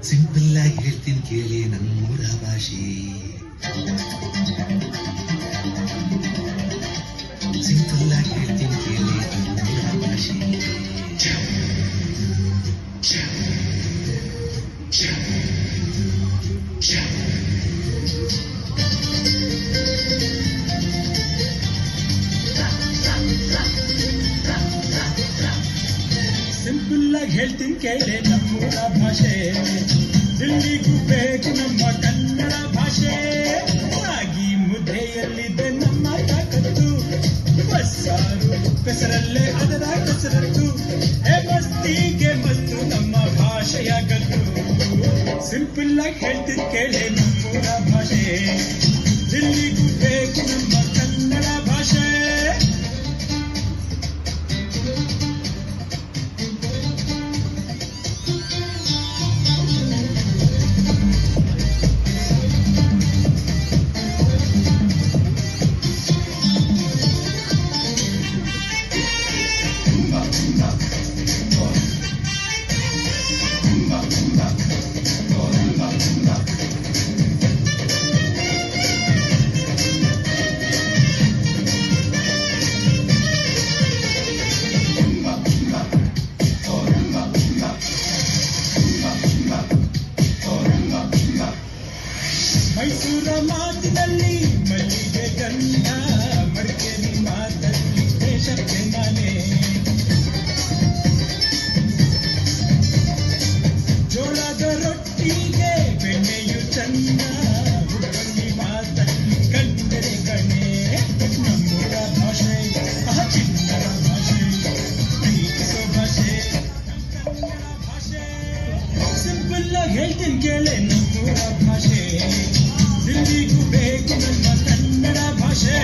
Simple ಆಗಿ ಹೇಳ್ತೀನಿ ಕೇಳಿ ನಮ್ಮೂರ ಭಾಷೆ. ಸಿಂಪಲ್ ಆಗಿ ಹೇಳ್ತೀನಿ ಕೇಳಿ ನಮ್ಮೂರ ಭಾಷೆ. ಸಿಂಪಲ್ ಆಗಿ ಹೇಳ್ತೀನಿ ಕೇಳಿ ನಮ್ಮೂರ ಭಾಷೆ. ದಿಲ್ಲಿಗೂ ಬೇಕು ನಮ್ಮ ಕನ್ನಡ ಭಾಷೆ. ರಾಗಿ ಮುದ್ದೆಯಲ್ಲಿದೆ ನಮ್ಮ ತಾಕತ್ತು, ಬಸ್ಸಾರು ಹೆಸರಲ್ಲೇ ಅದರ ಕಸರತ್ತು. ಮಸ್ತಿಗೆ ಮಸ್ತು ನಮ್ಮ ಭಾಷೆಯ ಗತ್ತು. ಸಿಂಪಲ್ ಆಗಿ ಹೇಳ್ತೀನಿ ಕೇಳಿ ನಮ್ಮೂರ ಭಾಷೆ. ದಿಲ್ಲಿಗೂ ಬೇಕು ನಮ್ಮ ಕನ್ನಡ ಭಾಷೆ. ಮೈಸೂರ ಮಾತಿನಲ್ಲಿ ಮಲ್ಲಿಗೆ ಗಂಧ, ಮಡಿಕೇರಿ ಮಾತಲ್ಲಿ ದೇಶಕ್ಕೆ ನಾನೇ. ಜೋಳದ ರೊಟ್ಟಿಗೆ ಬೆಣ್ಣೆಯು ಚಂದ, ಹುಡುಗಲ್ಲಿ ಮಾತಲ್ಲಿ ಕಂಡರೆ ಕಣೆ. ನಮ್ಮೂರ ಭಾಷೆ ಚಿನ್ನರ ಭಾಷೆ, ಪ್ರೀತಿಸೋ ಭಾಷೆ ಕನ್ನಡ ಭಾಷೆ. ಸಿಂಪಲ್ ಆಗಿ ಹೇಳ್ತೀನಿ ಕೇಳೆ ನಮ್ಮೂರ ಭಾಷೆ. ದಿಲ್ಲಿಗೂ ಬೇಕು ನಮ್ಮ ಕನ್ನಡ ಭಾಷೆ.